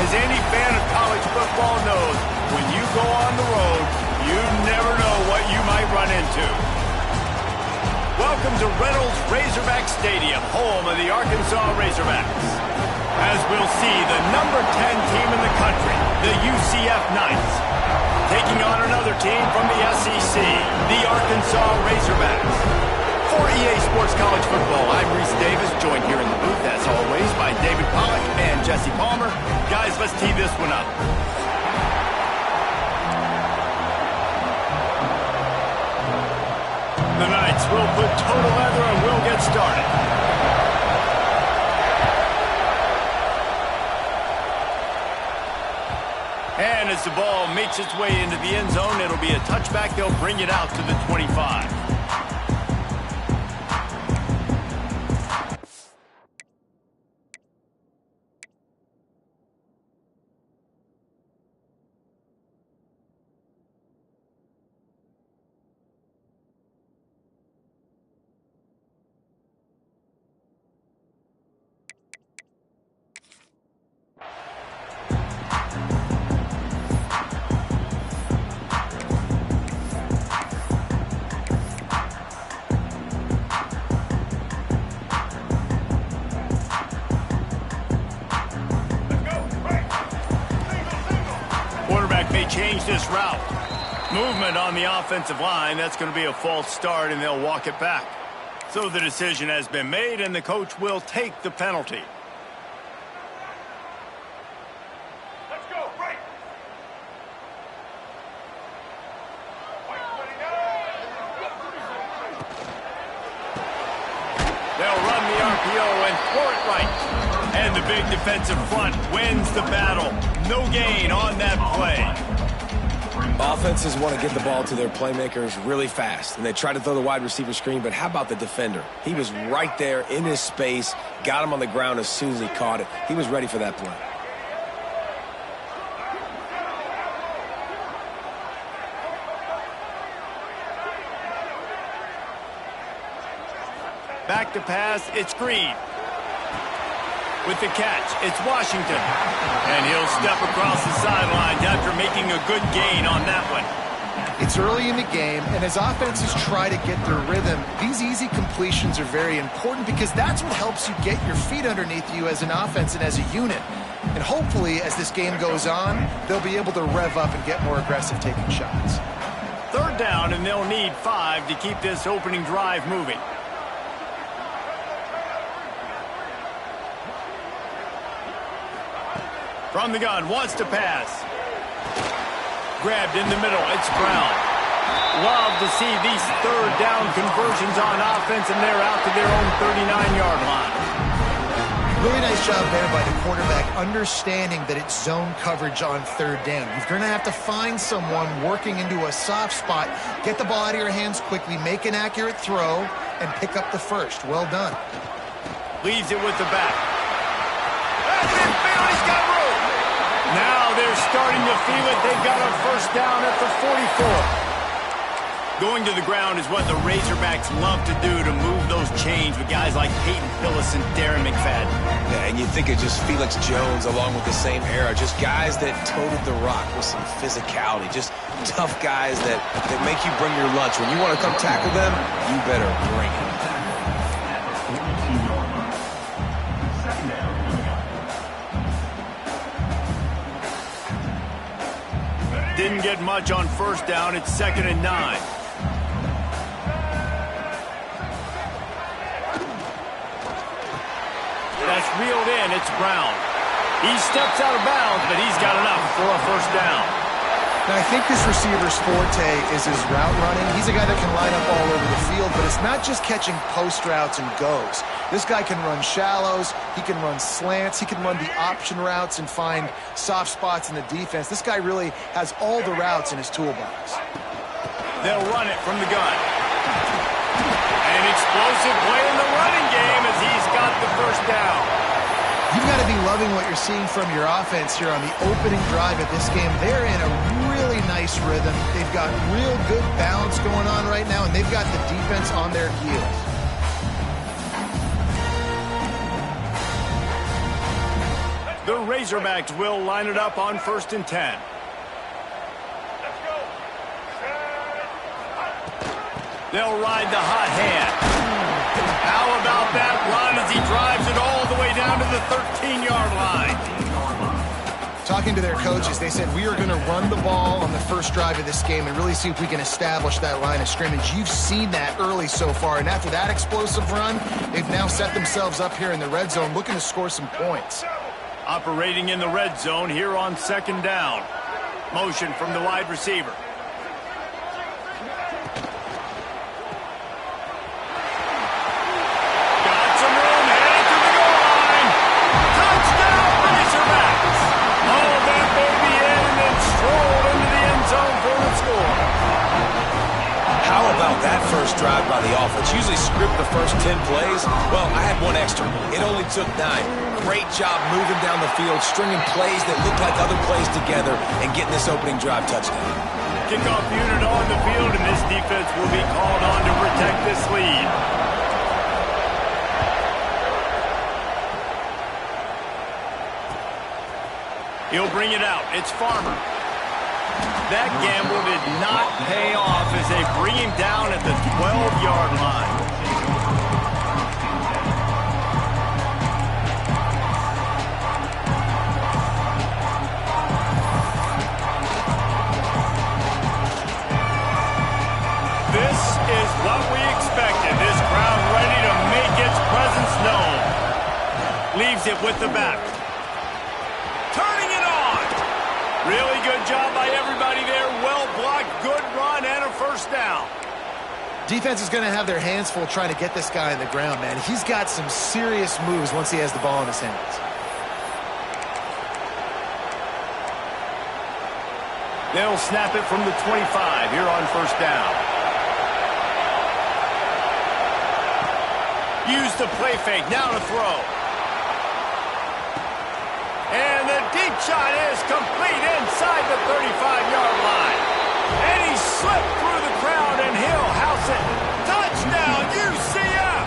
As any fan of college football knows, when you go on the road, you never know what you might run into. Welcome to Reynolds Razorback Stadium, home of the Arkansas Razorbacks. As we'll see, the number 10 team in the country, the UCF Knights, taking on another team from the SEC, the Arkansas Razorbacks. For EA Sports College Football, I'm Reese Davis, joined here in the booth, as always, by David Pollack and Jesse Palmer. Guys, let's tee this one up. The Knights will put toe to leather and we'll get started. And as the ball makes its way into the end zone, it'll be a touchback. They'll bring it out to the 25. May change this route. Movement on the offensive line. That's going to be a false start, and they'll walk it back. So the decision has been made, and the coach will take the penalty. Let's go, right. They'll run the RPO and throw it right. And the big defensive front wins the battle. No gain on that play. Offenses want to get the ball to their playmakers really fast, and they try to throw the wide receiver screen, but how about the defender? He was right there in his space, got him on the ground as soon as he caught it. He was ready for that play. Back to pass, it's Green. With the catch, it's Washington. And he'll step across the sidelines after making a good gain on that one. It's early in the game, and as offenses try to get their rhythm, these easy completions are very important because that's what helps you get your feet underneath you as an offense and as a unit. And hopefully, as this game goes on, they'll be able to rev up and get more aggressive taking shots. Third down, and they'll need 5 to keep this opening drive moving. From the gun, wants to pass. Grabbed in the middle, it's Brown. Love to see these third down conversions on offense, and they're out to their own 39-yard line. Really nice job there by the quarterback, understanding that it's zone coverage on third down. You're going to have to find someone working into a soft spot, get the ball out of your hands quickly, make an accurate throw, and pick up the first. Well done. Leaves it with the back. He's got room. Now they're starting to feel it. They've got a first down at the 44. Going to the ground is what the Razorbacks love to do, to move those chains with guys like Peyton Hillis and Darren McFadden. Yeah, and you think of just Felix Jones along with the same era, just guys that toted the rock with some physicality, just tough guys that make you bring your lunch. When you want to come tackle them, you better bring it. Didn't get much on first down. It's 2nd and 9. That's reeled in. It's Brown. He steps out of bounds, but he's got enough for a first down. Now, I think this receiver's forte is his route running. He's a guy that can line up all over the field, but it's not just catching post routes and goes. This guy can run shallows, he can run slants, he can run the option routes and find soft spots in the defense. This guy really has all the routes in his toolbox. They'll run it from the gun. An explosive play in the running game as he's got the first down. You've got to be loving what you're seeing from your offense here on the opening drive of this game. They're in a really nice rhythm. They've got real good balance going on right now, and they've got the defense on their heels. The Razorbacks will line it up on 1st and 10. They'll ride the hot hand. How about that run as he drives it all the way down to the 13-yard line? Talking to their coaches, they said, we are going to run the ball on the first drive of this game and really see if we can establish that line of scrimmage. You've seen that early so far, and after that explosive run, they've now set themselves up here in the red zone looking to score some points. Operating in the red zone here on 2nd down. Motion from the wide receiver. That first drive by the offense. Usually script the first 10 plays. Well, I had one extra. It only took 9. Great job moving down the field, stringing plays that look like other plays together, and getting this opening drive touchdown. Kickoff unit on the field, and this defense will be called on to protect this lead. He'll bring it out. It's Farmer. That gamble did not pay off as they bring him down at the 12-yard line. This is what we expected. This crowd ready to make its presence known. Leaves it with the back. Turning it on. Really good job by everybody there. Well blocked, good run, and a first down. Defense is going to have their hands full trying to get this guy on the ground, man. He's got some serious moves once he has the ball in his hands. They'll snap it from the 25 here on 1st down. Use the play fake, now to throw. And the deep shot is complete inside the 35-yard line. And he slipped through the crowd, and he'll house it. Touchdown, UCF!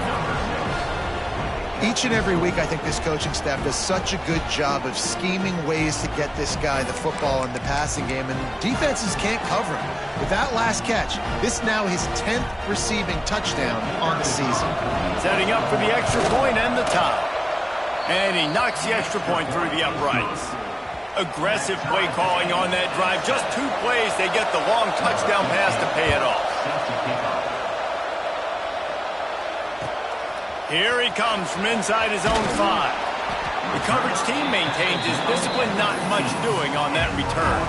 Each and every week, I think this coaching staff does such a good job of scheming ways to get this guy the football in the passing game, and defenses can't cover him. With that last catch, this now his 10th receiving touchdown on the season. Setting up for the extra point and the tie. And he knocks the extra point through the uprights. Aggressive play calling on that drive. Just 2 plays, they get the long touchdown pass to pay it off. Here he comes from inside his own 5. The coverage team maintains his discipline, not much doing on that return.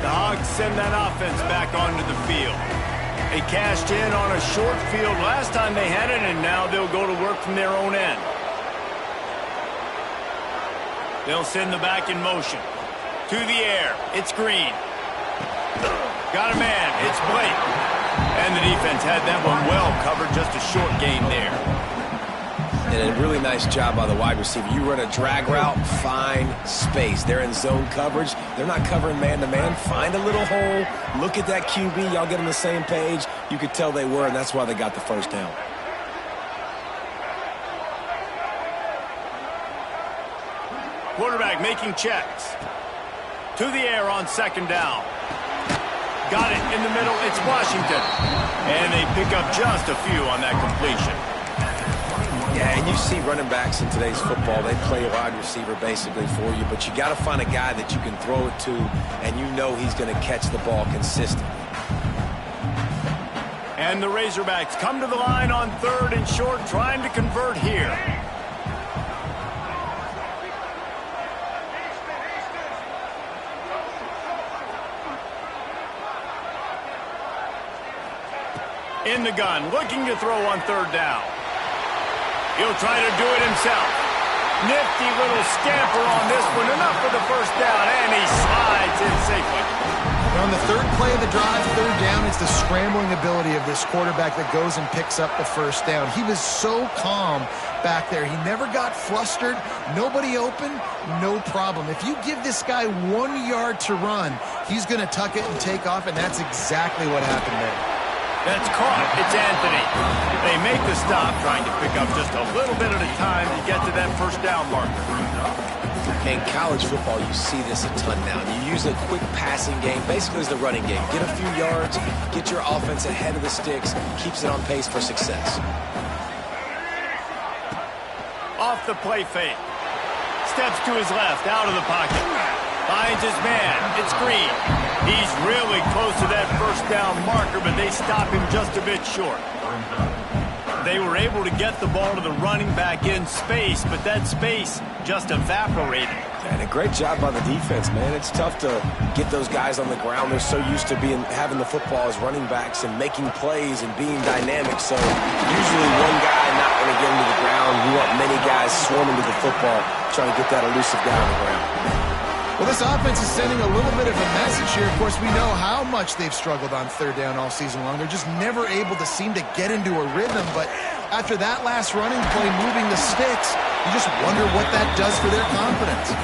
The Hogs send that offense back onto the field. They cashed in on a short field last time they had it, and now they'll go to work from their own end. They'll send the back in motion. To the air. It's Green. Got a man. It's Blake. And the defense had that one well covered. Just a short gain there. And a really nice job by the wide receiver. You run a drag route, find space. They're in zone coverage. They're not covering man-to-man. Find a little hole. Look at that QB. Y'all get on the same page. You could tell they were, and that's why they got the first down. Quarterback making checks. To the air on 2nd down. Got it in the middle. It's Washington. And they pick up just a few on that completion. Yeah, and you see running backs in today's football, they play a wide receiver basically for you, but you got to find a guy that you can throw it to, and you know he's going to catch the ball consistently. And the Razorbacks come to the line on 3rd and short, trying to convert here. In the gun, looking to throw on 3rd down. He'll try to do it himself. Nifty little scamper on this one. Enough for the first down, and he slides in safely. On the 3rd play of the drive, 3rd down, it's the scrambling ability of this quarterback that goes and picks up the first down. He was so calm back there. He never got flustered. Nobody open, no problem. If you give this guy 1 yard to run, he's going to tuck it and take off, and that's exactly what happened there. That's caught. It's Anthony. They make the stop, trying to pick up just a little bit at a time to get to that first down marker. In college football, you see this a ton now. You use a quick passing game, basically as the running game. Get a few yards, get your offense ahead of the sticks, keeps it on pace for success. Off the play fake. Steps to his left, out of the pocket. Finds his man. It's Green. He's really close to that first down marker, but they stop him just a bit short. They were able to get the ball to the running back in space, but that space just evaporated. And a great job by the defense, man. It's tough to get those guys on the ground. They're so used to having the football as running backs and making plays and being dynamic. So usually one guy not going to get into the ground. We want many guys swarming to the football, trying to get that elusive guy on the ground. Well, this offense is sending a little bit of a message here. Of course, we know how much they've struggled on third down all season long. They're just never able to seem to get into a rhythm. But after that last running play, moving the sticks, you just wonder what that does for their confidence.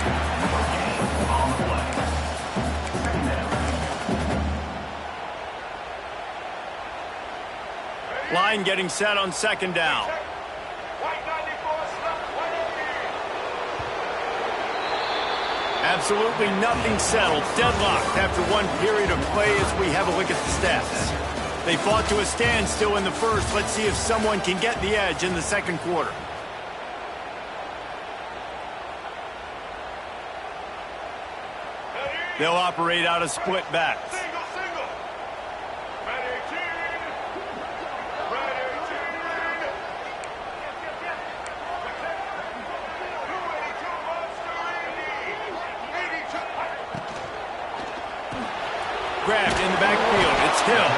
Line getting set on second down. Absolutely nothing settled. Deadlocked after one period of play as we have a look at the stats. They fought to a standstill in the first. Let's see if someone can get the edge in the second quarter. They'll operate out of split backs. Grabbed in the backfield. It's Hill.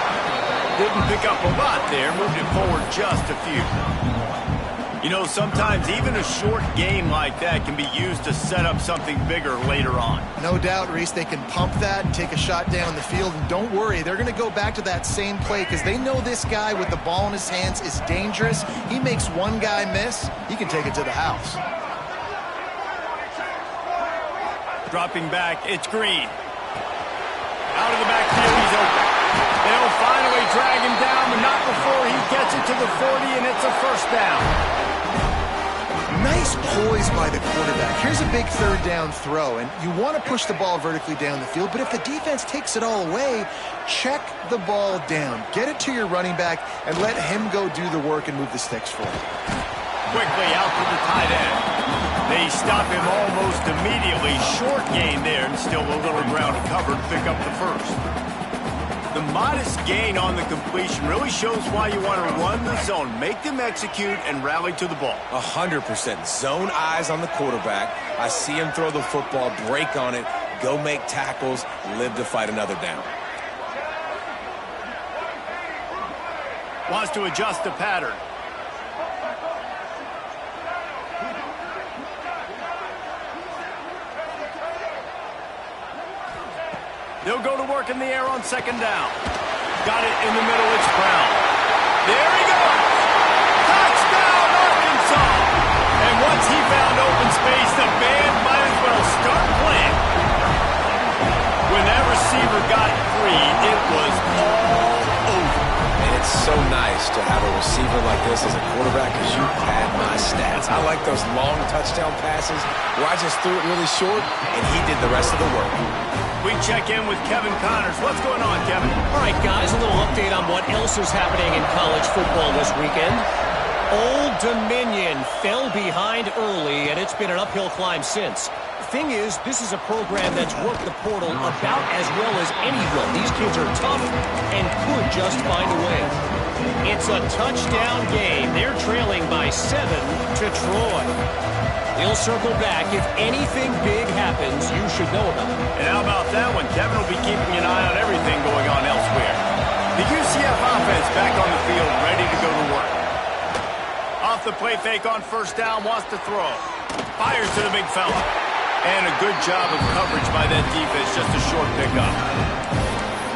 Didn't pick up a lot there. Moved it forward just a few. You know, sometimes even a short game like that can be used to set up something bigger later on. No doubt, Reese, they can pump that and take a shot down the field. And don't worry, they're going to go back to that same play because they know this guy with the ball in his hands is dangerous. He makes one guy miss, he can take it to the house. Dropping back, it's Green. Out of the backfield, he's open. They'll finally drag him down, but not before he gets it to the 40, and it's a first down. Nice poise by the quarterback. Here's a big third down throw, and you want to push the ball vertically down the field, but if the defense takes it all away, check the ball down. Get it to your running back and let him go do the work and move the sticks for you. Quickly out to the tight end. They stop him almost immediately. Short gain there, and still a little ground covered to pick up the first. The modest gain on the completion really shows why you want to run the zone. Make them execute and rally to the ball. 100%. Zone eyes on the quarterback. I see him throw the football, break on it, go make tackles, live to fight another down. Wants to adjust the pattern. They'll go to work in the air on second down. Got it in the middle. It's Brown. There he goes. Touchdown, Arkansas. And once he found open space, the band might as well start playing. When that receiver got free, it was all over. And it's so nice to have a receiver like this as a quarterback because you pad my stats. I like those long touchdown passes where I just threw it really short and he did the rest of the work. We check in with Kevin Connors. What's going on, Kevin? All right, guys, a little update on what else is happening in college football this weekend. Old Dominion fell behind early, and it's been an uphill climb since. The thing is, this is a program that's worked the portal about as well as any will. These kids are tough and could just find a way. It's a touchdown game. They're trailing by 7 to Troy. He'll circle back. If anything big happens, you should know about it. And how about that one? Kevin will be keeping an eye on everything going on elsewhere. The UCF offense back on the field, ready to go to work. Off the play fake on first down, wants to throw. Fires to the big fella. And a good job of coverage by that defense, just a short pickup.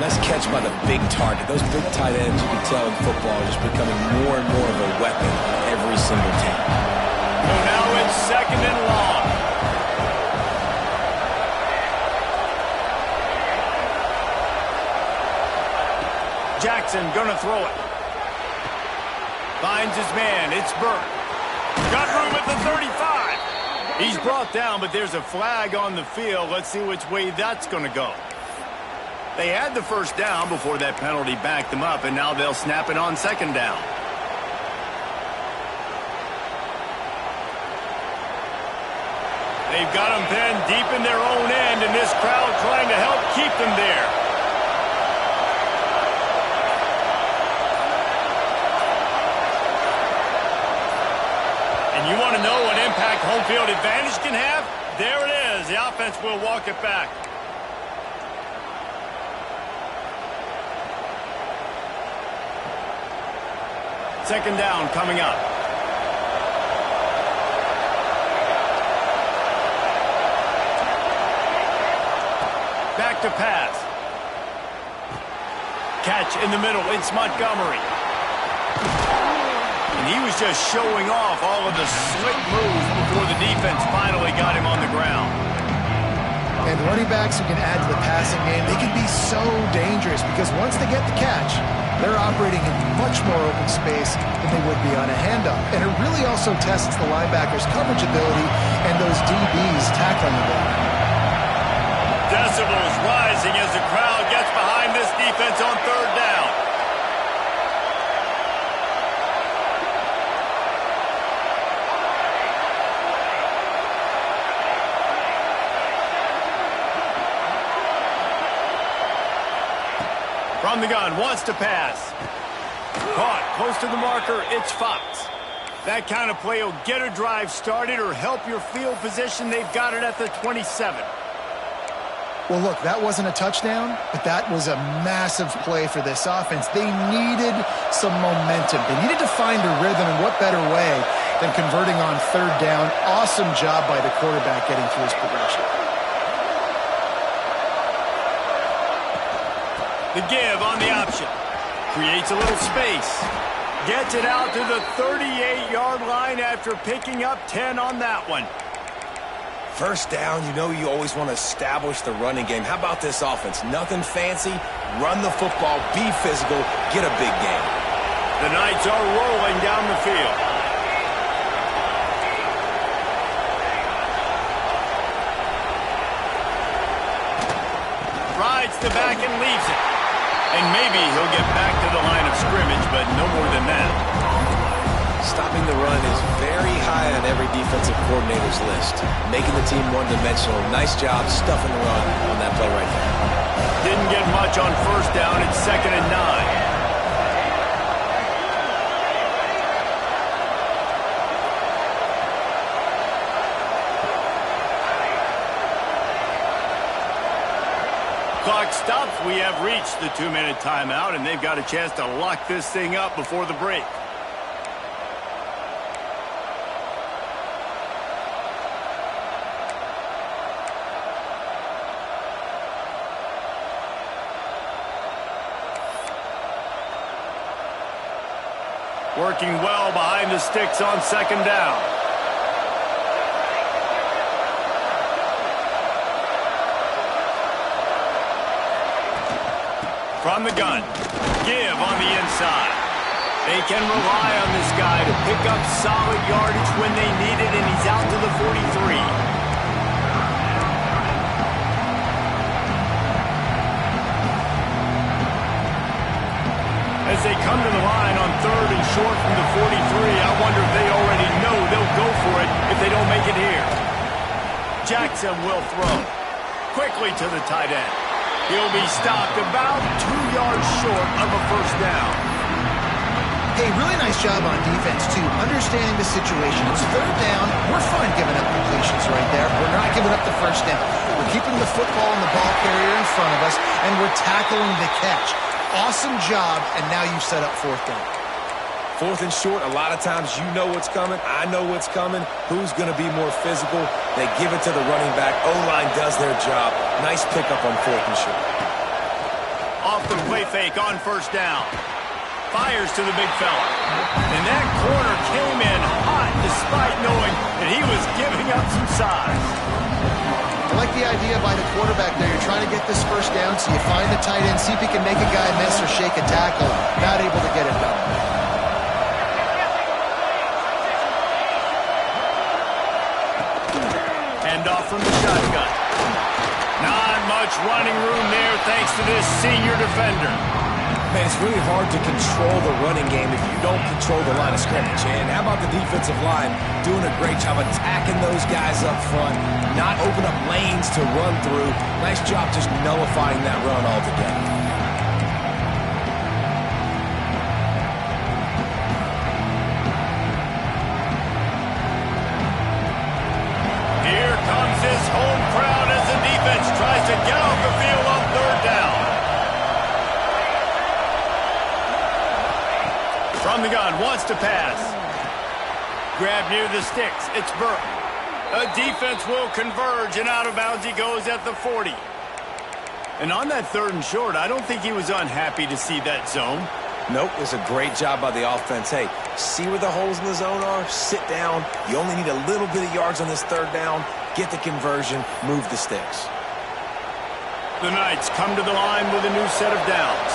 Nice catch by the big target. Those big tight ends, you can tell in football, are just becoming more and more of a weapon on every single team. So now it's second and long. Jackson gonna throw it. Finds his man. It's Burke. Got room at the 35. He's brought down, but there's a flag on the field. Let's see which way that's gonna go. They had the first down before that penalty backed them up, and now they'll snap it on second down. They've got them pinned deep in their own end, and this crowd trying to help keep them there. And you want to know what impact home field advantage can have? There it is. The offense will walk it back. Second down coming up. Back to pass. Catch in the middle. It's Montgomery. And he was just showing off all of the slick moves before the defense finally got him on the ground. And running backs who can add to the passing game, they can be so dangerous because once they get the catch, they're operating in much more open space than they would be on a handoff. And it really also tests the linebackers' coverage ability and those DBs tackling the ball. Decibels rising as the crowd gets behind this defense on third down. From the gun, wants to pass. Caught, close to the marker, it's Fox. That kind of play will get a drive started or help your field position. They've got it at the 27. Well, look, that wasn't a touchdown, but that was a massive play for this offense. They needed some momentum. They needed to find a rhythm, and what better way than converting on third down. Awesome job by the quarterback getting through his progression. The give on the option. Creates a little space. Gets it out to the 38-yard line after picking up 10 on that one. First down, you know you always want to establish the running game. How about this offense? Nothing fancy. Run the football, be physical, get a big game. The Knights are rolling down the field. Rides the back and leaves it. And maybe he'll get back to the line of scrimmage, but no more than that. Stopping the run is very high on every defensive coordinator's list. Making the team one-dimensional. Nice job stuffing the run on that play right there. Didn't get much on first down. It's 2nd and 9. Clock stops. We have reached the 2-minute timeout, and they've got a chance to lock this thing up before the break. Working well behind the sticks on second down. From the gun, give on the inside. They can rely on this guy to pick up solid yardage when they need it, and he's out to the 43. As they come to the line on 3rd and short from the 43, I wonder if they already know they'll go for it if they don't make it here. Jackson will throw. Quickly to the tight end. He'll be stopped about 2 yards short of a first down. Hey, really nice job on defense, too. Understanding the situation. It's third down. We're fine giving up completions right there. We're not giving up the first down. We're keeping the football and the ball carrier in front of us, and we're tackling the catch. Awesome job, and now you've set up 4th down. 4th and short, a lot of times you know what's coming. I know what's coming. Who's going to be more physical? They give it to the running back. O-line does their job. Nice pickup on 4th and short. Off the play fake on first down. Fires to the big fella. And that corner came in hot despite knowing that he was giving up some size. like the idea by the quarterback there. You're trying to get this first down, so you find the tight end, see if he can make a guy miss or shake a tackle. Not able to get it done. Handoff from the shotgun. Not much running room there thanks to this senior defender. Man, it's really hard to control the running game if you don't control the line of scrimmage. And how about the defensive line doing a great job attacking those guys up front, not open up lanes to run through. Nice job just nullifying that run altogether. Here comes his home crowd as the defense tries to get off the field on third down. From the gun, wants to pass. Grab near the sticks. It's Burke. A defense will converge, and out of bounds he goes at the 40. And on that 3rd and short, I don't think he was unhappy to see that zone. Nope, it was a great job by the offense. Hey, see where the holes in the zone are? Sit down. You only need a little bit of yards on this 3rd down. Get the conversion. Move the sticks. The Knights come to the line with a new set of downs.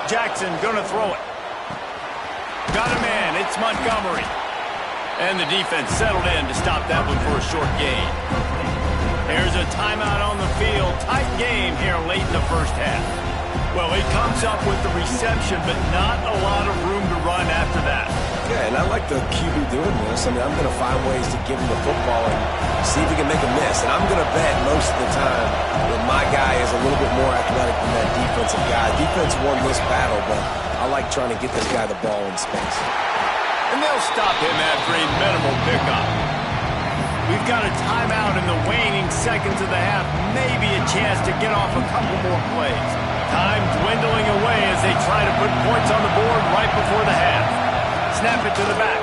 Jackson gonna throw it. Got a man, it's Montgomery. And the defense settled in to stop that one for a short gain. There's a timeout on the field. Tight game here late in the first half. Well, he comes up with the reception, but not a lot of room to run after that. Yeah, and I like the QB doing this. I mean, I'm going to find ways to give him the football and see if he can make a miss. And I'm going to bet most of the time that my guy is a little bit more athletic than that defensive guy. Defense won this battle, but I like trying to get this guy the ball in space. And they'll stop him after a minimal pickup. We've got a timeout in the waning seconds of the half. Maybe a chance to get off a couple more plays. Time dwindling away as they try to put points on the board right before the half. Snap it to the back.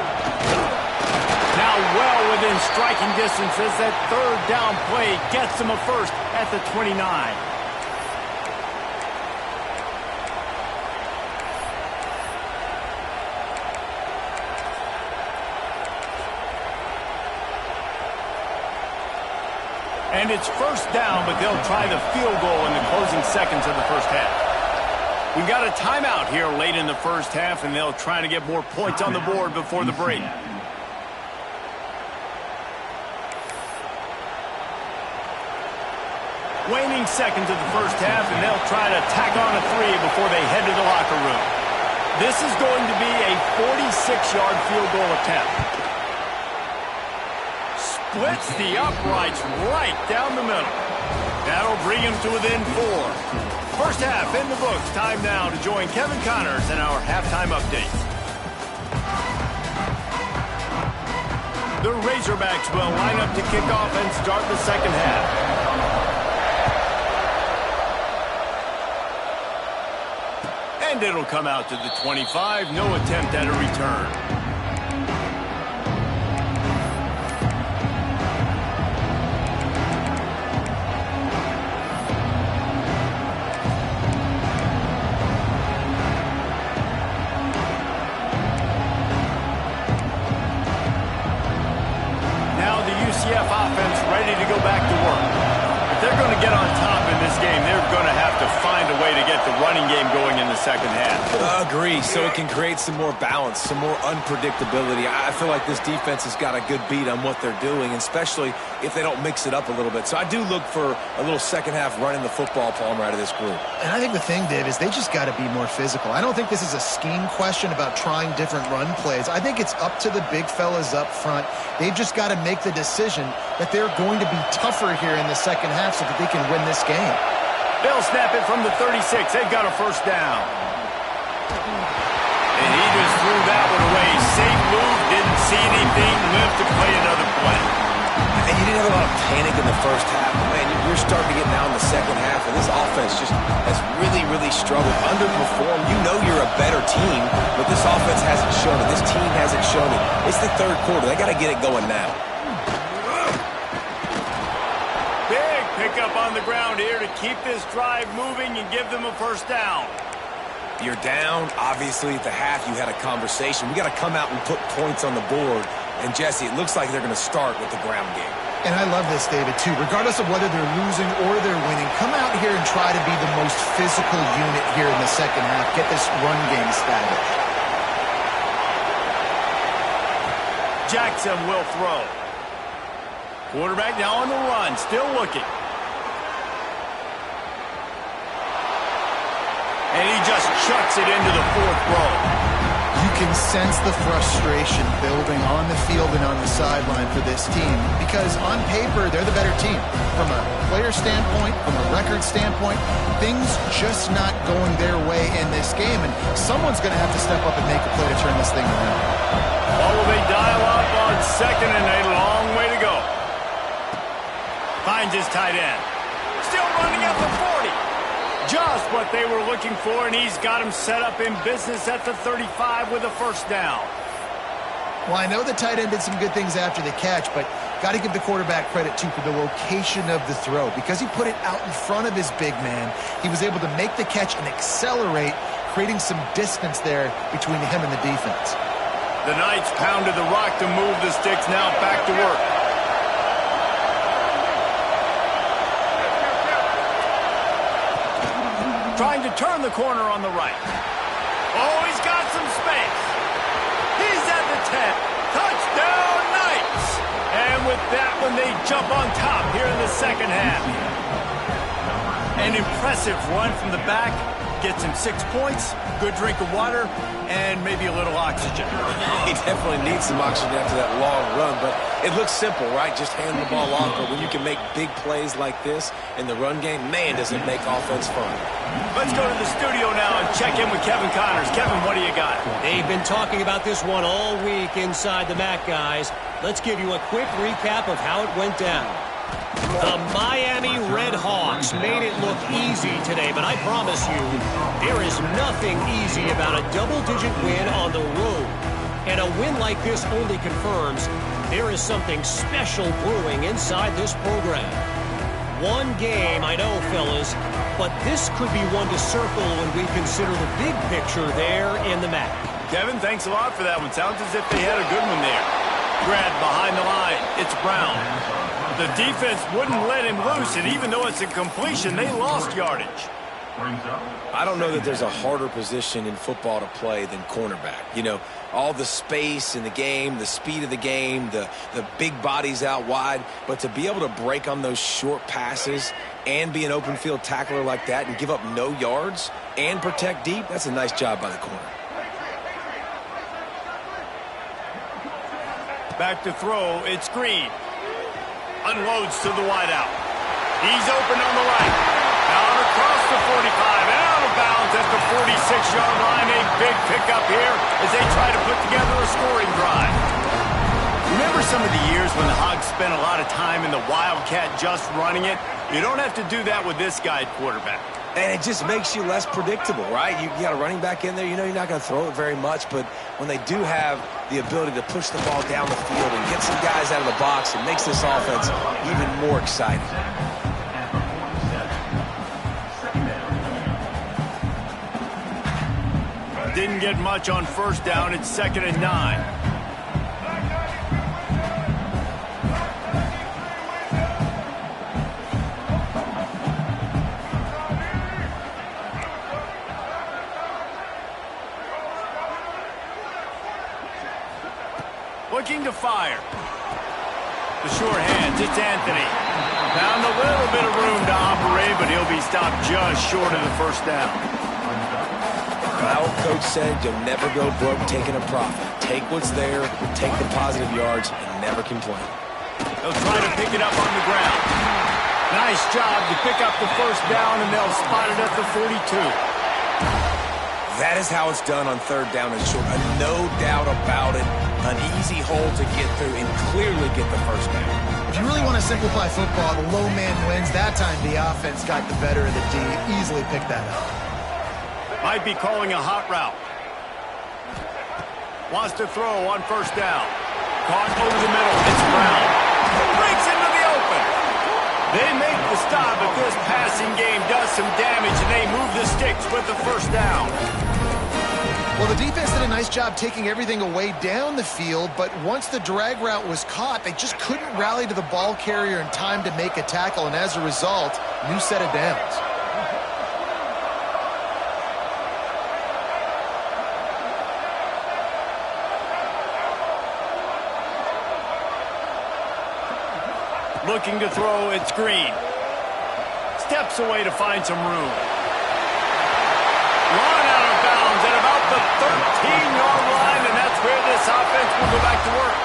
Now well within striking distance as that 3rd down play gets them a first at the 29. And it's first down, but they'll try the field goal in the closing seconds of the first half. We've got a timeout here late in the first half, and they'll try to get more points on the board before the break. Waning seconds of the first half, and they'll try to tack on a 3 before they head to the locker room. This is going to be a 46-yard field goal attempt. Splits the uprights right down the middle. That'll bring him to within 4. First half in the books. Time now to join Kevin Connors in our halftime update. The Razorbacks will line up to kick off and start the second half. And it'll come out to the 25. No attempt at a return. UCF offense ready to go back to work. If they're going to get on top in this game, they're going to have to find a way to get the running game going in the second half. Agree, so it can create some more balance, some more unpredictability. I feel like this defense has got a good beat on what they're doing, especially if they don't mix it up a little bit. So I do look for a little second half running the football Palmer out of this group. And I think the thing, Dave, is they just got to be more physical. I don't think this is a scheme question about trying different run plays. I think it's up to the big fellas up front. They've just got to make the decision that they're going to be tougher here in the second half so that they can win this game. They'll snap it from the 36. They've got a first down. And he just threw that one away. Safe move, didn't see anything, lived to play another play. And you didn't have a lot of panic in the first half. Man, you're starting to get now in the second half, and this offense just has really, really struggled, underperformed. You know you're a better team, but this offense hasn't shown it. This team hasn't shown it. It's the third quarter. They got to get it going now. Big pickup on the ground here to keep this drive moving and give them a first down. You're down. Obviously, at the half, you had a conversation. We got to come out and put points on the board. And, Jesse, it looks like they're going to start with the ground game. And I love this, David, too. Regardless of whether they're losing or they're winning, come out here and try to be the most physical unit here in the second half. Get this run game established. Jackson will throw. Quarterback now on the run, still looking. And he just chucks it into the fourth row. You can sense the frustration building on the field and on the sideline for this team because on paper, they're the better team. From a player standpoint, from a record standpoint, things just not going their way in this game, and someone's going to have to step up and make a play to turn this thing around. Oh, will they dial up on second and a long way to go. Finds his tight end. Still running at the 40. Just what they were looking for, and he's got him set up in business at the 35 with a first down. Well, I know the tight end did some good things after the catch, but got to give the quarterback credit, too, for the location of the throw. Because he put it out in front of his big man, he was able to make the catch and accelerate, creating some distance there between him and the defense. The Knights pounded the rock to move the sticks, now back to work. Trying to turn the corner on the right. Oh, he's got some space. He's at the 10. Touchdown, Knights! And with that one, they jump on top here in the second half. An impressive run from the back. Gets him 6 points, good drink of water, and maybe a little oxygen. He definitely needs some oxygen after that long run, but it looks simple, right? Just hand the ball off, but when you can make big plays like this in the run game, man, does it make offense fun. Let's go to the studio now and check in with Kevin Connors. Kevin, what do you got? They've been talking about this one all week inside the MAC, guys. Let's give you a quick recap of how it went down. The Miami Redhawks made it look easy today, but I promise you, there is nothing easy about a double-digit win on the road. And a win like this only confirms there is something special brewing inside this program. One game, I know, fellas, but this could be one to circle when we consider the big picture there in the MAC. Kevin, thanks a lot for that one. Sounds as if they had a good one there. Grad behind the line. It's Brown. The defense wouldn't let him loose, and even though it's a completion, they lost yardage. I don't know that there's a harder position in football to play than cornerback. You know, all the space in the game, the speed of the game, the big bodies out wide. But to be able to break on those short passes and be an open field tackler like that and give up no yards and protect deep, that's a nice job by the corner. Back to throw, it's Green. Unloads to the wideout. He's open on the right. Out across the 45 and out of bounds at the 46-yard line. A big pickup here as they try to put together a scoring drive. Remember some of the years when the Hogs spent a lot of time in the Wildcat just running it? You don't have to do that with this guy at quarterback. And it just makes you less predictable, right? You got a running back in there. You know you're not going to throw it very much, but when they do have the ability to push the ball down the field and get some guys out of the box, it makes this offense even more exciting. Didn't get much on first down. It's 2nd and 9. Looking to fire. The short hands, it's Anthony. Found a little bit of room to operate, but he'll be stopped just short of the first down. Our coach said you'll never go broke taking a profit. Take what's there, take the positive yards, and never complain. They'll try to pick it up on the ground. Nice job to pick up the first down, and they'll spot it at the 42. That is how it's done on third down and short. No doubt about it. An easy hole to get through and clearly get the first down. If you really want to simplify football, the low man wins. That time the offense got the better of the D. Easily picked that up. Might be calling a hot route. Wants to throw on first down. Caught over the middle. It's Brown. Breaks into the open. They make the stop, but this passing game does some damage, and they move the sticks with the first down. Well, the defense did a nice job taking everything away down the field, but once the drag route was caught, they just couldn't rally to the ball carrier in time to make a tackle, and as a result, new set of downs. Looking to throw, it's Green. Steps away to find some room. Run out of bounds at about the 13-yard line, and that's where this offense will go back to work.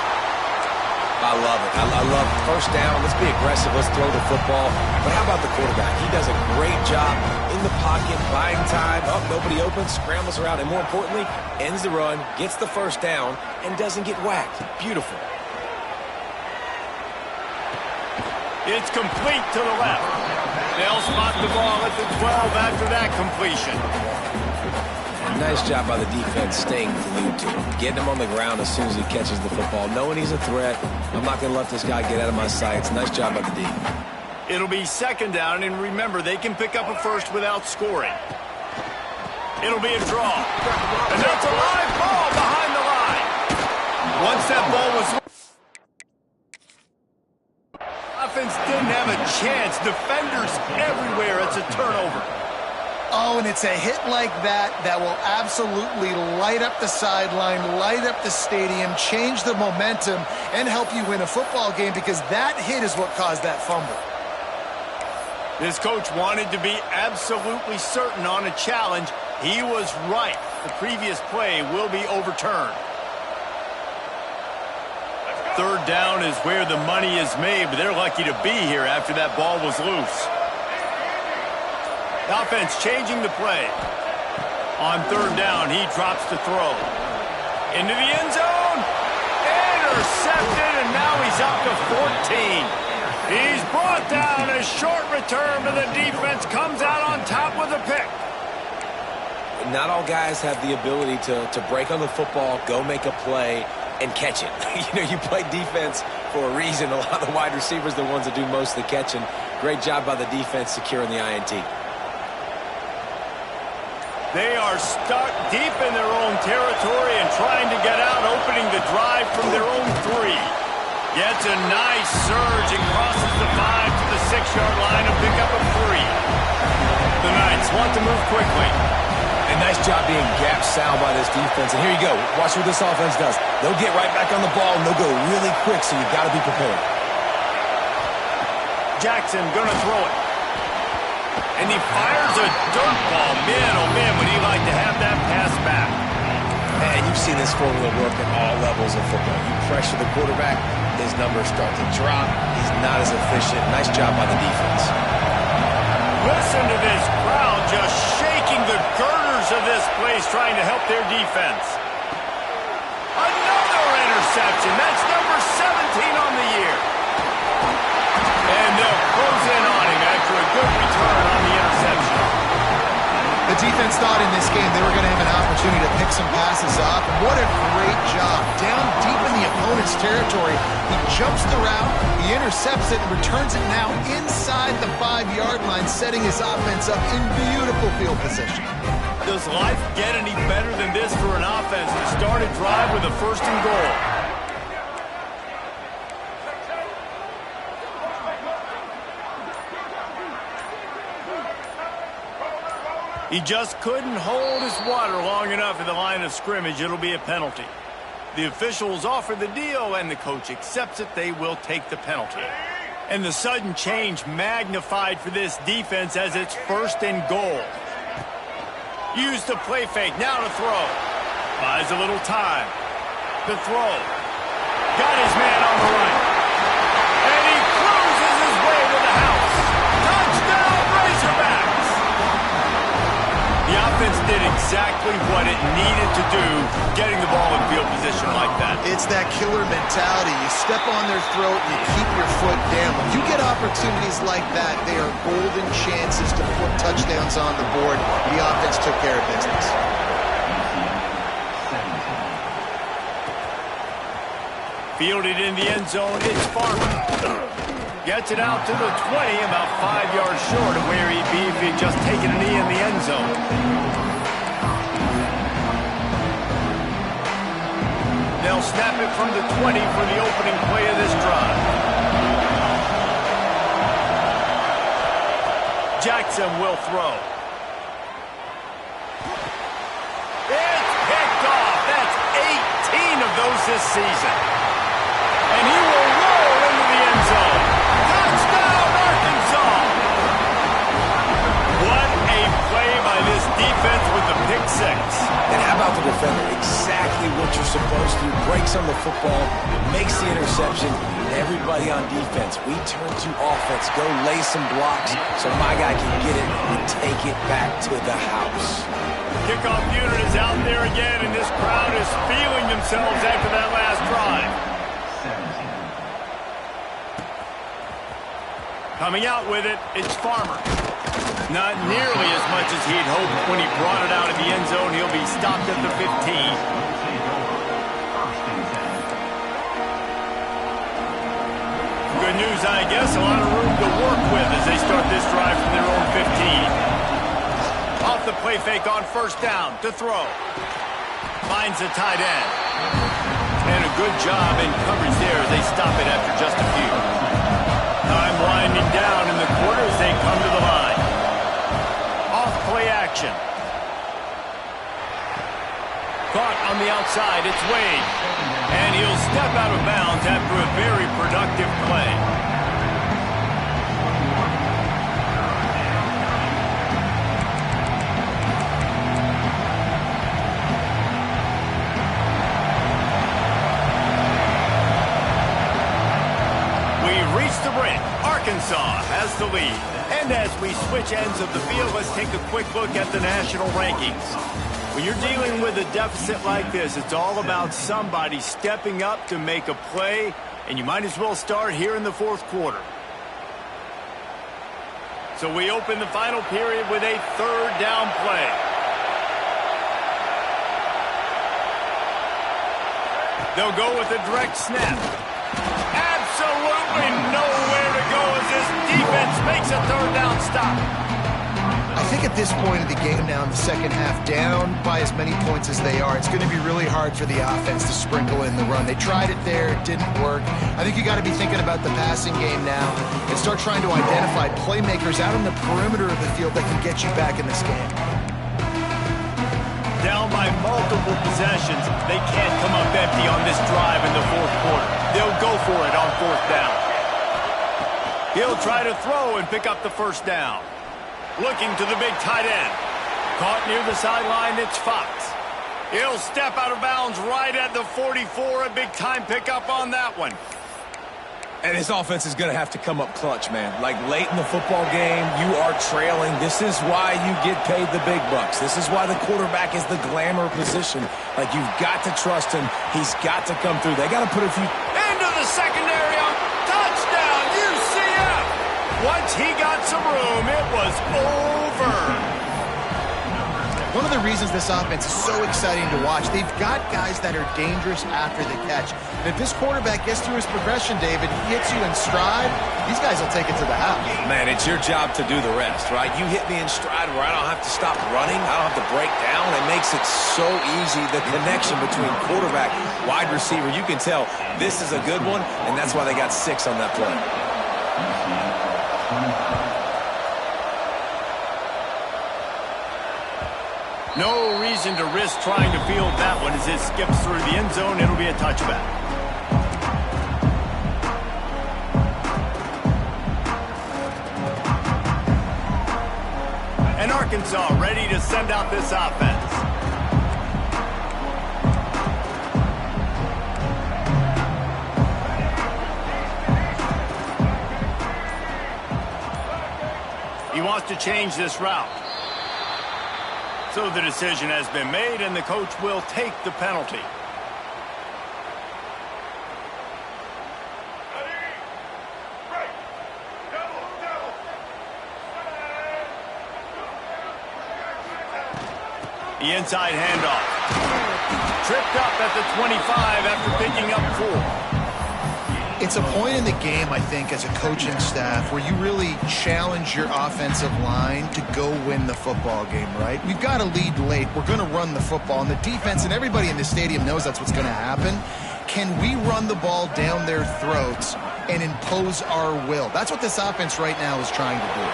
I love it. I love first down. Let's be aggressive. Let's throw the football. But how about the quarterback? He does a great job in the pocket, buying time. Oh, nobody open, scrambles around, and more importantly, ends the run, gets the first down, and doesn't get whacked. Beautiful. It's complete to the left. They'll spot the ball at the 12 after that completion. Nice job by the defense staying glued to him, getting him on the ground as soon as he catches the football, knowing he's a threat. I'm not going to let this guy get out of my sights. Nice job by the D. It'll be second down, and remember, they can pick up a first without scoring. It'll be a draw. And that's a live ball behind the line. Once that ball was... Offense didn't have a chance. Defenders everywhere. It's a turnover. Oh, and it's a hit like that that will absolutely light up the sideline, light up the stadium, change the momentum, and help you win a football game because that hit is what caused that fumble. This coach wanted to be absolutely certain on a challenge. He was right. The previous play will be overturned. Third down is where the money is made, but they're lucky to be here after that ball was loose. The offense changing the play. On third down, he drops to throw. Into the end zone. Intercepted, and now he's up to 14. He's brought down. A short return, but the defense comes out on top with a pick. Not all guys have the ability to break on the football, go make a play, and catch it. You play defense for a reason. A lot of the wide receivers are the ones that do most of the catching. Great job by the defense securing the INT. They are stuck deep in their own territory and trying to get out, opening the drive from their own 3. Gets a nice surge and crosses the 5 to the 6-yard line to pick up a 3. The Knights want to move quickly. And nice job being gap sound by this defense. And here you go. Watch what this offense does. They'll get right back on the ball, and they'll go really quick, so you've got to be prepared. Jackson going to throw it. And he fires a dirt ball. Man, oh man, would he like to have that pass back. And you've seen this formula work at all levels of football. You pressure the quarterback, his numbers start to drop. He's not as efficient. Nice job by the defense. Listen to this crowd just shaking the girders of this place, trying to help their defense. Another interception. That's number 17 on the year. And they'll close in on him after a good return on the interception. The defense thought in this game they were going to have an opportunity to pick some passes off. What a great job. Down deep in the opponent's territory, he jumps the route, he intercepts it, and returns it now inside the 5-yard line, setting his offense up in beautiful field position. Does life get any better than this for an offense to start a drive with a first and goal? He just couldn't hold his water long enough at the line of scrimmage. It'll be a penalty. The officials offer the deal, and the coach accepts it. They will take the penalty. And the sudden change magnified for this defense as it's first and goal. Use the play fake. Now to throw. Buys a little time. To throw. Got his man on the right. And he cruises his way to the house. Touchdown, Razorbacks! The offense did exactly what it needed to do, getting the ball in field position like that. It's that killer mentality. You step on their throat and you keep your foot down. When you get opportunities like that, they are golden chances to put touchdowns on the board. The offense took care of business. Fielded in the end zone, it's Farmer. Gets it out to the 20, about 5 yards short of where he'd be if he'd just taken a knee in the end zone. They'll snap it from the 20 for the opening play of this drive. Jackson will throw. It's picked off. That's 18 of those this season. And he will roll into the end zone. Touchdown, Arkansas! What a play by this defense with the pick six. And how about the defender? Exactly what you're supposed to do. Breaks on the football, makes the interception. Everybody on defense, we turn to offense. Go lay some blocks so my guy can get it and take it back to the house. Kickoff unit is out there again, and this crowd is feeling themselves after that last drive. Coming out with it, it's Farmer. Not nearly as much as he'd hoped when he brought it out of the end zone. He'll be stopped at the 15. Good news, I guess. A lot of room to work with as they start this drive from their own 15. Off the play fake on first down to throw. Finds a tight end. And a good job in coverage there as they stop it after just a few. Time winding down in the quarter as they come to the line. Off play action. Caught on the outside, it's Wade. And he'll step out of bounds after a very productive play. We've reached the brink. Arkansas has the lead. And as we switch ends of the field, let's take a quick look at the national rankings. When you're dealing with a deficit like this, it's all about somebody stepping up to make a play, and you might as well start here in the fourth quarter. So we open the final period with a third down play. They'll go with a direct snap. Absolutely nowhere to go as this defense makes a third down stop. I think at this point of the game now in the second half, down by as many points as they are, it's going to be really hard for the offense to sprinkle in the run. They tried it there, it didn't work. I think you got to be thinking about the passing game now and start trying to identify playmakers out on the perimeter of the field that can get you back in this game. Down by multiple possessions, they can't come up empty on this drive in the fourth quarter. They'll go for it on fourth down. He'll try to throw and pick up the first down. Looking to the big tight end. Caught near the sideline, it's Fox. He'll step out of bounds right at the 44. A big time pickup on that one. And his offense is going to have to come up clutch, man. Like late in the football game, you are trailing. This is why you get paid the big bucks. This is why the quarterback is the glamour position. Like, you've got to trust him. He's got to come through. They got to put a few... Into the secondary on touchdown, UCF! Once he got some room, it was over. One of the reasons this offense is so exciting to watch, they've got guys that are dangerous after the catch. And if this quarterback gets through his progression, David, he hits you in stride, these guys will take it to the house. Man, it's your job to do the rest, right? You hit me in stride where I don't have to stop running. I don't have to break down. It makes it so easy. The connection between quarterback, wide receiver, you can tell this is a good one, and that's why they got 6 on that play. No reason to risk trying to field that one as it skips through the end zone. It'll be a touchback. And Arkansas ready to send out this offense. He wants to change this route. So the decision has been made, and the coach will take the penalty. The inside handoff. Tripped up at the 25 after picking up 4. It's a point in the game, I think, as a coaching staff where you really challenge your offensive line to go win the football game, right? We've got to lead late. We're going to run the football. And the defense and everybody in the stadium knows that's what's going to happen. Can we run the ball down their throats and impose our will? That's what this offense right now is trying to do.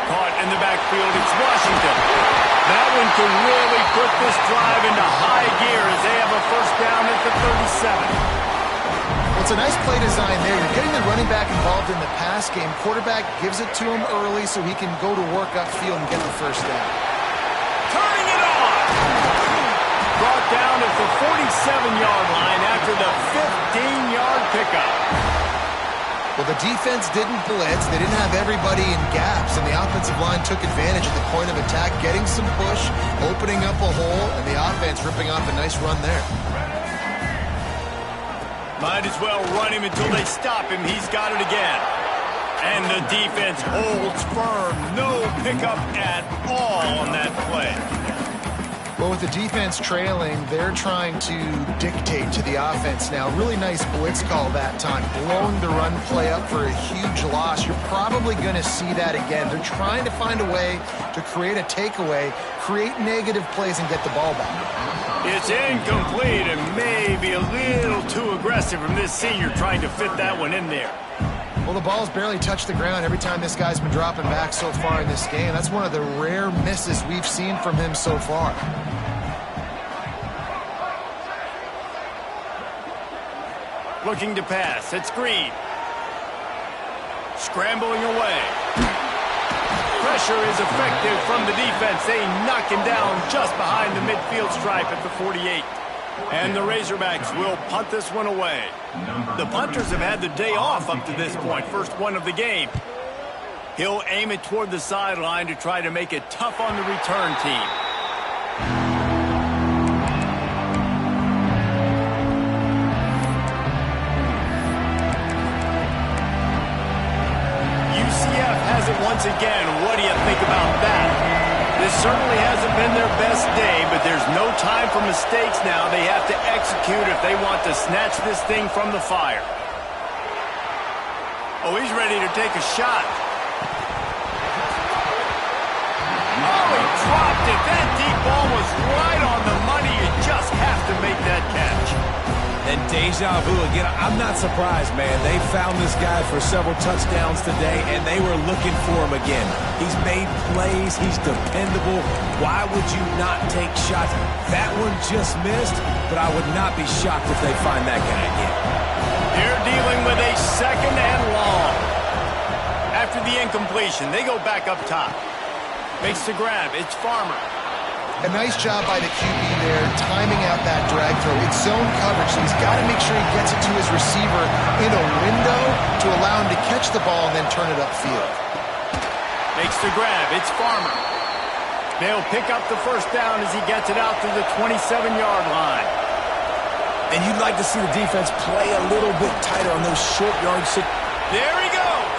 Caught in the backfield, it's Washington. That one can really put this drive into high gear as they have a first down at the 37. Well, it's a nice play design there. You're getting the running back involved in the pass game. Quarterback gives it to him early so he can go to work upfield and get the first down. Turning it on! Brought down at the 47-yard line after the 15-yard pickup. Well, the defense didn't blitz. They didn't have everybody in gaps, and the offensive line took advantage of the point of attack, getting some push, opening up a hole, and the offense ripping off a nice run there. Might as well run him until they stop him. He's got it again. And the defense holds firm. No pickup at all on that play. Well, with the defense trailing, they're trying to dictate to the offense now. Really nice blitz call that time, blowing the run play up for a huge loss. You're probably going to see that again. They're trying to find a way to create a takeaway, create negative plays, and get the ball back. It's incomplete and maybe a little too aggressive from this senior trying to fit that one in there. Well, the ball's barely touched the ground every time this guy's been dropping back so far in this game. That's one of the rare misses we've seen from him so far. Looking to pass. It's Green. Scrambling away. Pressure is effective from the defense. They knock him down just behind the midfield stripe at the 48. And the Razorbacks will punt this one away. The punters have had the day off up to this point. First one of the game. He'll aim it toward the sideline to try to make it tough on the return team. UCF has it once again. What do you think about that? This certainly hasn't been their best day, but there's no time for mistakes now. They have to execute if they want to snatch this thing from the fire. Oh, he's ready to take a shot. Oh, he dropped it. That deep ball was right on the money. You just have to make that catch. And deja vu again. I'm not surprised, man. They found this guy for several touchdowns today, and they were looking for him again. He's made plays. He's dependable. Why would you not take shots? That one just missed, but I would not be shocked if they find that guy again. They're dealing with a second and long. After the incompletion, they go back up top. Makes the grab. It's Farmer. A nice job by the QB there, timing out that drag throw. It's zone coverage, so he's got to make sure he gets it to his receiver in a window to allow him to catch the ball and then turn it upfield. Makes the grab. It's Farmer. They'll pick up the first down as he gets it out to the 27-yard line. And you'd like to see the defense play a little bit tighter on those short yards. There he goes.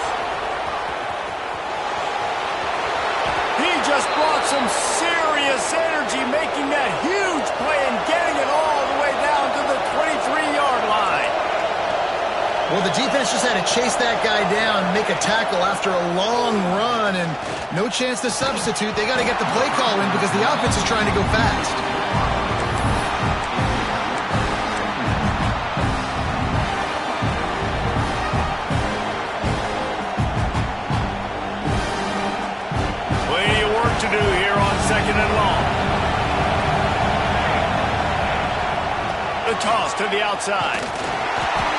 He just brought some serious energy, making that huge play and getting it all the way down to the 23-yard line. Well, the defense just had to chase that guy down, make a tackle after a long run, and no chance to substitute. They got to get the play call in because the offense is trying to go fast. Plenty of work to do here on second and long. The toss to the outside.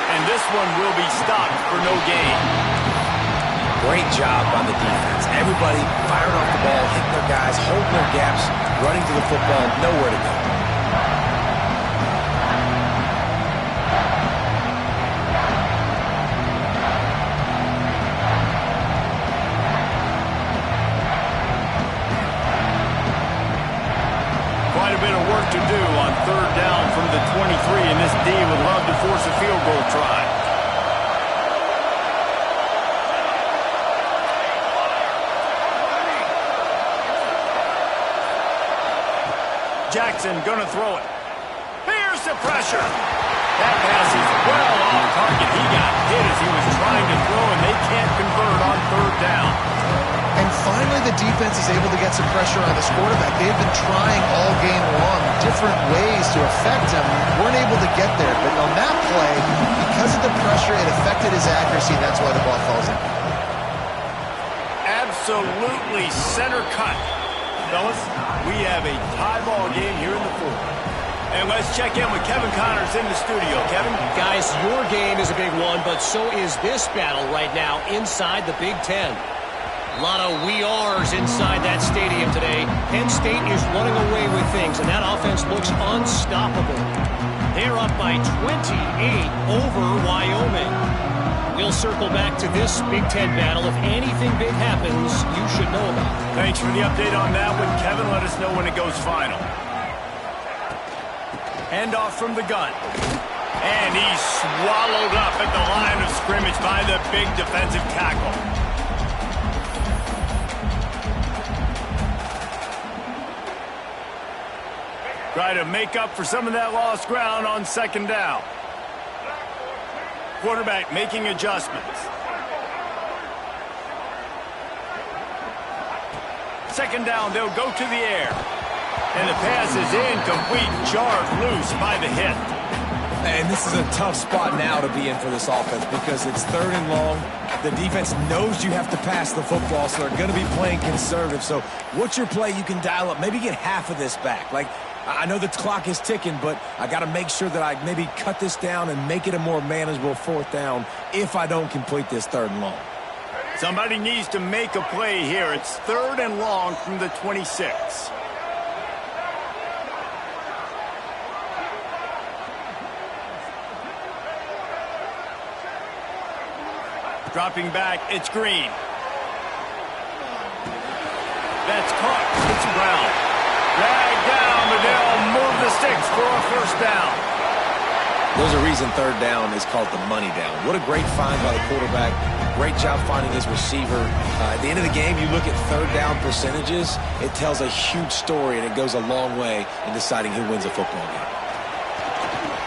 And this one will be stopped for no gain. Great job by the defense. Everybody firing off the ball, hitting their guys, holding their gaps, running to the football, nowhere to go. Quite a bit of work to do on third down from the 23, and this D would love to force a field goal try. Jackson gonna throw it. Here's the pressure. That pass is well off target. He got hit as he was trying to throw, and they can't convert on third down. And finally, the defense is able to get some pressure on this quarterback. They've been trying all game long different ways to affect him. Weren't able to get there. But on that play, because of the pressure, it affected his accuracy, and that's why the ball falls in. Absolutely center cut. Fellas, we have a tie ball game here in the fourth. And let's check in with Kevin Connors in the studio. Kevin? Guys, your game is a big one, but so is this battle right now inside the Big Ten. A lot of we ares inside that stadium today. Penn State is running away with things, and that offense looks unstoppable. They're up by 28 over Wyoming. We'll circle back to this Big Ten battle. If anything big happens, you should know about it. Thanks for the update on that one, Kevin. Let us know when it goes final. Handoff from the gun. And he's swallowed up at the line of scrimmage by the big defensive tackle. Try to make up for some of that lost ground on second down. Quarterback making adjustments. Second down, they'll go to the air. And the pass is incomplete, jarred loose by the hit. And this is a tough spot now to be in for this offense because it's third and long. The defense knows you have to pass the football, so they're going to be playing conservative. So what's your play you can dial up? Maybe get half of this back. Like, I know the clock is ticking, but I got to make sure that I maybe cut this down and make it a more manageable fourth down if I don't complete this third and long. Somebody needs to make a play here. It's third and long from the 26. Dropping back, it's Green. That's caught. It's Brown. Dragged down, but they'll move the sticks for a first down. There's a reason third down is called the money down. What a great find by the quarterback. Great job finding his receiver. At the end of the game, you look at third down percentages. It tells a huge story, and it goes a long way in deciding who wins a football game.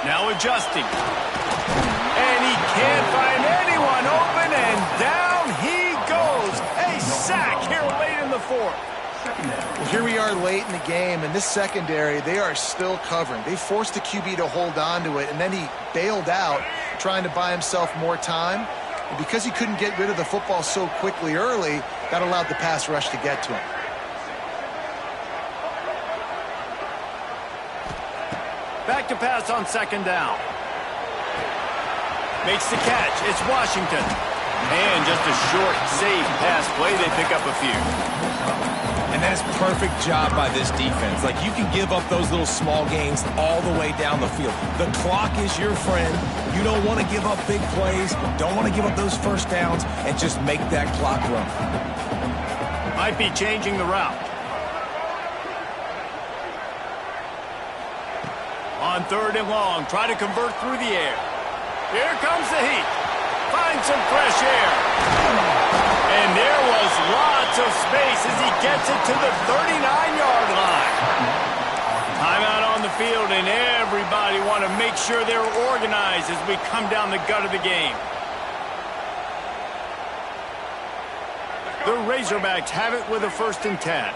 Now adjusting. And he can't find anyone open, and down he goes. A sack here late in the fourth. Well, here we are late in the game, and this secondary, they are still covering. They forced the QB to hold on to it, and then he bailed out, trying to buy himself more time. And because he couldn't get rid of the football so quickly early, that allowed the pass rush to get to him. Back to pass on second down. Makes the catch. It's Washington. And just a short, safe pass play. They pick up a few. And that's perfect job by this defense. Like, you can give up those little small gains all the way down the field. The clock is your friend. You don't want to give up big plays. Don't want to give up those first downs, and just make that clock run. Might be changing the route. On third and long, try to convert through the air. Here comes the heat. Find some fresh air. And there was lots of space as he gets it to the 39-yard line. Timeout on the field, and everybody want to make sure they're organized as we come down the gut of the game. The Razorbacks have it with a 1st and 10.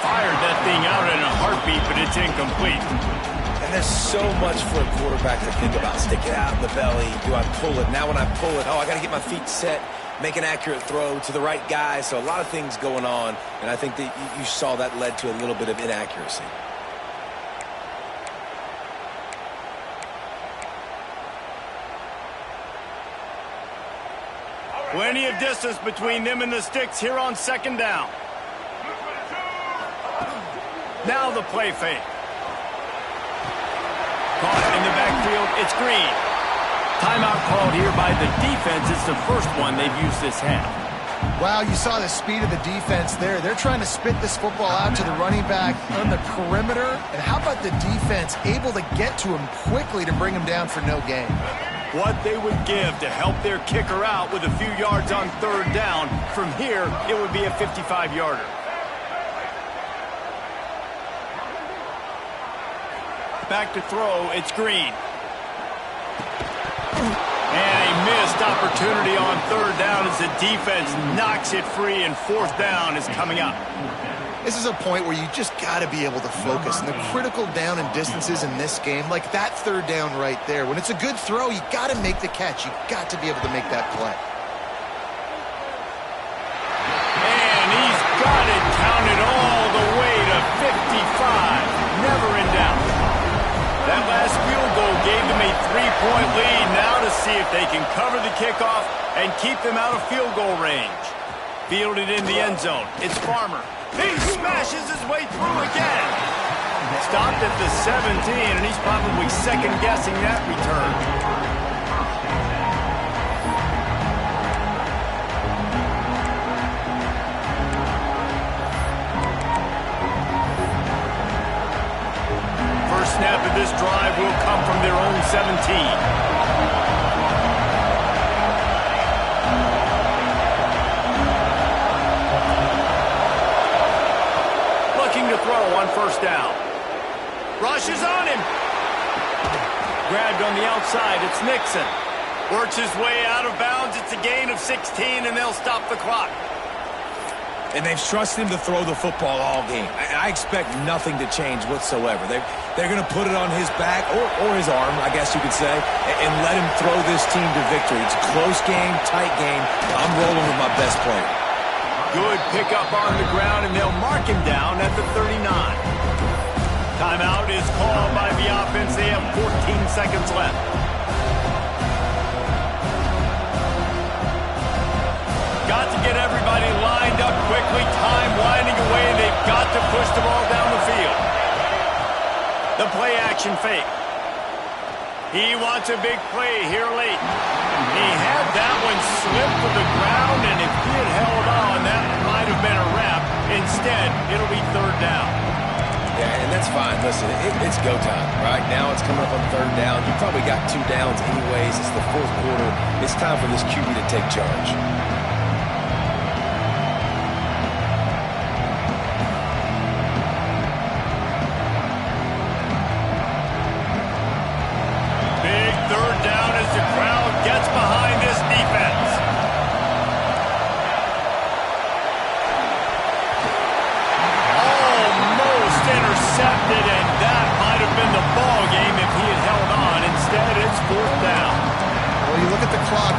Fired that thing out in a heartbeat, but it's incomplete. And there's so much for a quarterback to think about. Stick it out in the belly. Do I pull it? Now when I pull it, I got to get my feet set, make an accurate throw to the right guy. So a lot of things going on, and I think that you saw that led to a little bit of inaccuracy. Plenty of distance between them and the sticks here on second down. Now the play fake. Caught in the backfield, it's Green. Timeout called here by the defense. It's the first one they've used this half. Wow, you saw the speed of the defense there. They're trying to spit this football out to the running back on the perimeter. And how about the defense able to get to him quickly to bring him down for no gain? What they would give to help their kicker out with a few yards on third down. From here, it would be a 55-yarder. Back to throw, it's Green. And a missed opportunity on third down as the defense knocks it free, and fourth down is coming up. This is a point where you just got to be able to focus. And the critical down and distances in this game, like that third down right there, when it's a good throw, you got to make the catch. You got to be able to make that play. And he's got it counted all the way to 55. Never in doubt. That last field goal gave them a 3-point lead. Now to see if they can cover the kickoff and keep them out of field goal range. Fielded in the end zone. It's Farmer. He smashes his way through again. Stopped at the 17, and he's probably second-guessing that return. First snap of this drive will come from their own 17. To throw on first down. Rushes on him. Grabbed on the outside. It's Nixon. Works his way out of bounds. It's a gain of 16, and they'll stop the clock. And they've trusted him to throw the football all game. I expect nothing to change whatsoever. They're going to put it on his back, or his arm, I guess you could say, and let him throw this team to victory. It's a close game, tight game. I'm rolling with my best player. Good pickup on the ground, and they'll mark him down at the 39. Timeout is called by the offense. They have 14 seconds left. Got to get everybody lined up quickly. Time winding away. They've got to push the ball down the field. The play action fake. He wants a big play here late. He had that one slip to the ground, and if he had held on, that might have been a wrap. Instead, it'll be third down. Yeah, and that's fine. Listen, it's go time, right? Now it's coming up on third down. You probably got 2 downs anyways. It's the fourth quarter. It's time for this QB to take charge.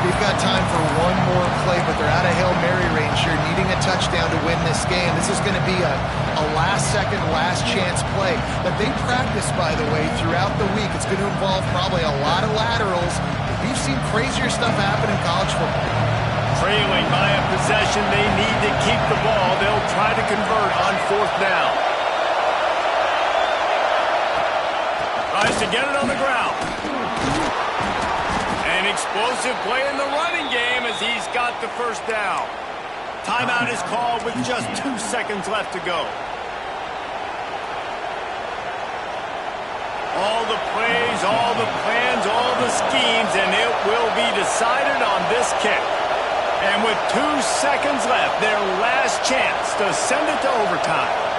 We've got time for one more play, but they're out of Hail Mary range here, needing a touchdown to win this game. This is going to be a last-second, last-chance play that they practice, by the way, throughout the week. It's going to involve probably a lot of laterals. We've seen crazier stuff happen in college football. Trailing by a possession, they need to keep the ball. They'll try to convert on fourth down. Tries to get it on the ground. An explosive play in the running game as he's got the first down. Timeout is called with just 2 seconds left to go. All the plays, all the plans, all the schemes, and it will be decided on this kick. And with 2 seconds left, their last chance to send it to overtime.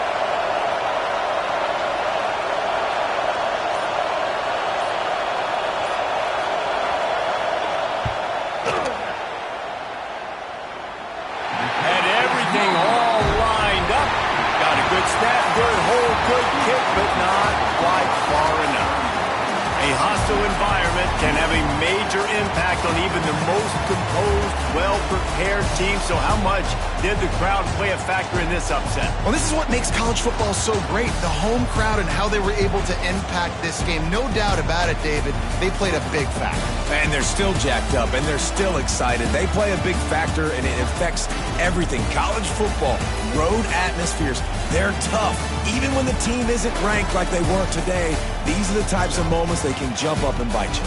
Can have a major impact on even the most composed, well-prepared team. So how much did the crowd play a factor in this upset? Well, this is what makes college football so great, the home crowd and how they were able to impact this game. No doubt about it, David. They played a big factor. And they're still jacked up, and they're still excited. They play a big factor, and it affects everything. College football, road atmospheres, they're tough. Even when the team isn't ranked like they weren't today, these are the types of moments they can jump up and bite you.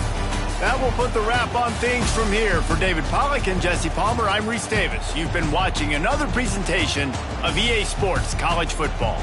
That will put the wrap on things from here. For David Pollack and Jesse Palmer, I'm Reese Davis. You've been watching another presentation of EA Sports College Football.